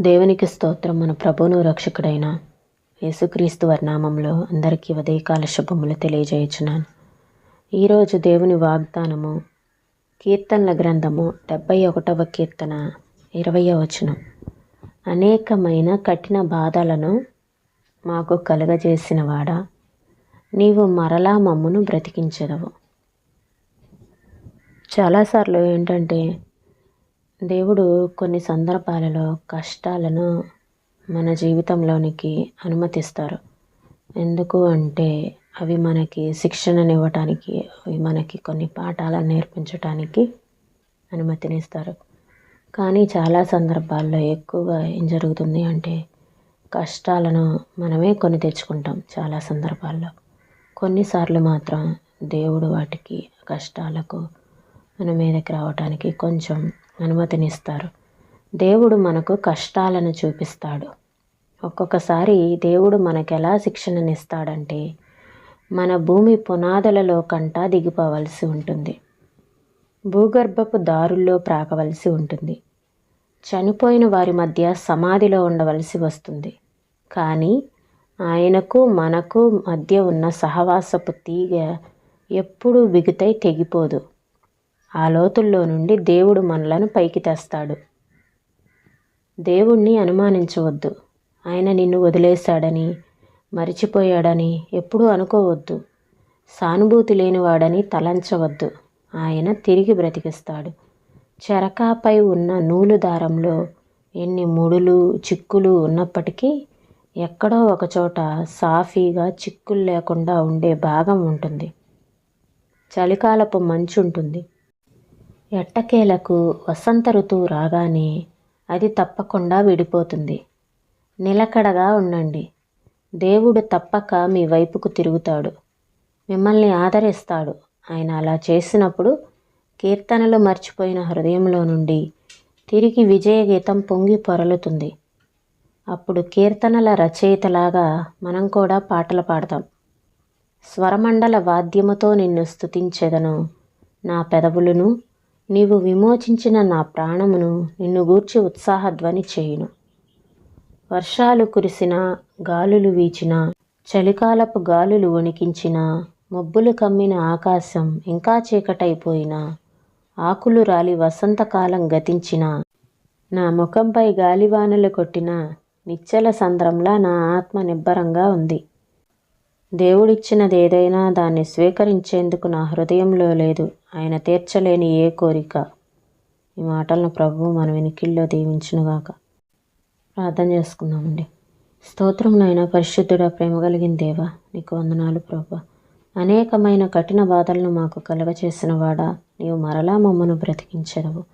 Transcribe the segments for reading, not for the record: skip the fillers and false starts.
దేవునికి స్తోత్రం. మన ప్రభువును రక్షకుడైన యేసుక్రీస్తు వారి నామంలో అందరికీ ఉదయకాల శుభములు తెలియజేయుచున్నాను. ఈరోజు దేవుని వాగ్దానము కీర్తనల గ్రంథము 71వ కీర్తన 20వ వచనం. అనేకమైన కఠిన బాధలను మాకు కలుగజేసిన వాడా, నీవు మరలా మమ్మును బ్రతికించెదవు. చాలాసార్లు ఏంటంటే దేవుడు కొన్ని సందర్భాలలో కష్టాలను మన జీవితంలోనికి అనుమతిస్తారు. ఎందుకు అంటే అవి మనకి శిక్షణనివ్వటానికి, అవి మనకి కొన్ని పాఠాలను నేర్పించటానికి అనుమతినిస్తారు. కానీ చాలా సందర్భాల్లో ఎక్కువగా ఏం జరుగుతుంది అంటే కష్టాలను మనమే కొని తెచ్చుకుంటాం. చాలా సందర్భాల్లో కొన్నిసార్లు మాత్రం దేవుడు వాటికి కష్టాలకు మన మీదకి రావటానికి కొంచెం అనుమతినిస్తారు. దేవుడు మనకు కష్టాలను చూపిస్తాడు. ఒక్కొక్కసారి దేవుడు మనకు ఎలా శిక్షణనిస్తాడంటే మన భూమి పునాదులలో కంట దిగిపోవలసి ఉంటుంది, భూగర్భపు దారుల్లో ప్రాకవలసి ఉంటుంది, చనిపోయిన వారి మధ్య సమాధిలో ఉండవలసి వస్తుంది. కానీ ఆయనకు మనకు మధ్య ఉన్న సహవాసపు తీగ ఎప్పుడూ బిగుతై తెగిపోదు. ఆ లోతుల్లో నుండి దేవుడు మనలను పైకి తెస్తాడు. దేవుణ్ణి అనుమానించవద్దు. ఆయన నిన్ను వదిలేశాడని, మరిచిపోయాడని ఎప్పుడూ అనుకోవద్దు. సానుభూతి లేనివాడని తలంచవద్దు. ఆయన తిరిగి బ్రతికిస్తాడు. చెరకాపై ఉన్న నూలు దారంలో ఎన్ని ముడులు చిక్కులు ఉన్నప్పటికీ ఎక్కడో ఒకచోట సాఫీగా చిక్కులు లేకుండా ఉండే భాగం ఉంటుంది. చలికాలపు మంచు ఉంటుంది. ఎట్టకేలకు వసంత ఋతువు రాగానే అది తప్పకుండా విడిపోతుంది. నిలకడగా ఉండండి. దేవుడు తప్పక మీ వైపుకు తిరుగుతాడు, మిమ్మల్ని ఆదరిస్తాడు. ఆయన అలా చేసినప్పుడు కీర్తనలు మర్చిపోయిన హృదయంలో నుండి తిరిగి విజయగీతం పొంగి పొరలుతుంది. అప్పుడు కీర్తనల రచయితలాగా మనం కూడా పాటలు పాడతాం. స్వరమండల వాద్యముతో నిన్ను స్తుతించెదను, నా పెదవులను నీవు విమోచించిన నా ప్రాణమును నిన్ను గూర్చి ఉత్సాహధ్వని చేయును. వర్షాలు కురిసిన, గాలులు వీచిన, చలికాలపు గాలులు వణికించిన, మబ్బులు కమ్మిన ఆకాశం ఇంకా చీకటైపోయిన, ఆకులు రాలి వసంతకాలం గతించిన, నా ముఖంపై గాలివానలు కొట్టిన నిశ్చల సంద్రంలా నా ఆత్మ నిబ్బరంగా ఉంది. దేవుడిచ్చినది ఏదైనా దాన్ని స్వీకరించేందుకు నా హృదయంలో లేదు. ఆయన తీర్చలేని ఏ కోరిక. ఈ మాటలను ప్రభువు మన వెనుకల్లో దీవించునుగాక. ప్రార్థన చేసుకుందామండి. స్తోత్రం నాయనా, పరిశుద్ధుడా, ప్రేమ కలిగిన దేవా, నీకు వందనాలు ప్రభువా. అనేకమైన కఠిన బాధలను మాకు కలుగచేసిన వాడా, నీవు మరలా మమ్మను బ్రతికించెదవు.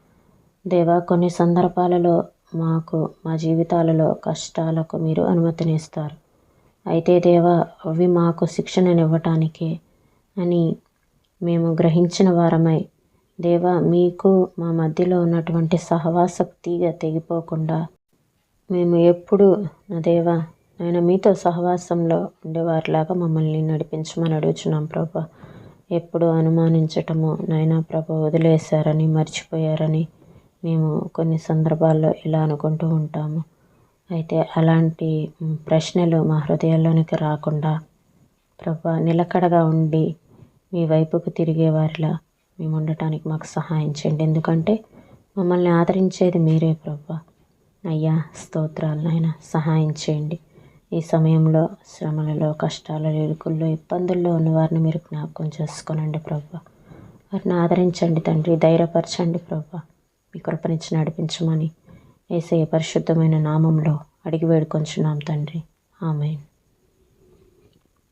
దేవా, కొన్ని సందర్భాలలో మాకు మా జీవితాలలో కష్టాలకు మీరు అనుమతినిస్తారు. అయితే దేవా, అవి మాకు శిక్షణనివ్వటానికే అని మేము గ్రహించిన వారమై, దేవా, మీకు మా మధ్యలో ఉన్నటువంటి సహవాసపు తీగ తెగిపోకుండా మేము ఎప్పుడు నా దేవా నాయన మీతో సహవాసంలో ఉండేవారిలాగా మమ్మల్ని నడిపించమని అడుగుచున్నాం ప్రభా. ఎప్పుడు అనుమానించటము నాయన ప్రభా, వదిలేశారని, మర్చిపోయారని మేము కొన్ని సందర్భాల్లో ఇలా అనుకుంటూ ఉంటాము. అయితే అలాంటి ప్రశ్నలు మా హృదయాల్లోనికి రాకుండా ప్రభా, నిలకడగా ఉండి మీ వైపుకు తిరిగే వారిలా మేము ఉండటానికి మాకు సహాయం చేయండి. ఎందుకంటే మమ్మల్ని ఆదరించేది మీరే ప్రభా. అయ్యా, స్తోత్రాలు నాయన, సహాయం చేయండి. ఈ సమయంలో శ్రమలలో, కష్టాలలో, ఇరుకుల్లో, ఇబ్బందుల్లో ఉన్న వారిని మీరు జ్ఞాపకం చేసుకోనండి ప్రభా. వారిని ఆదరించండి తండ్రి, ధైర్యపరచండి ప్రభా. మీ కృపనిచ్చి నడిపించమని యేసయ్య పరిశుద్ధమైన నామంలో అడిగి వేడుకొంచున్నాం తండ్రి. ఆమేన్.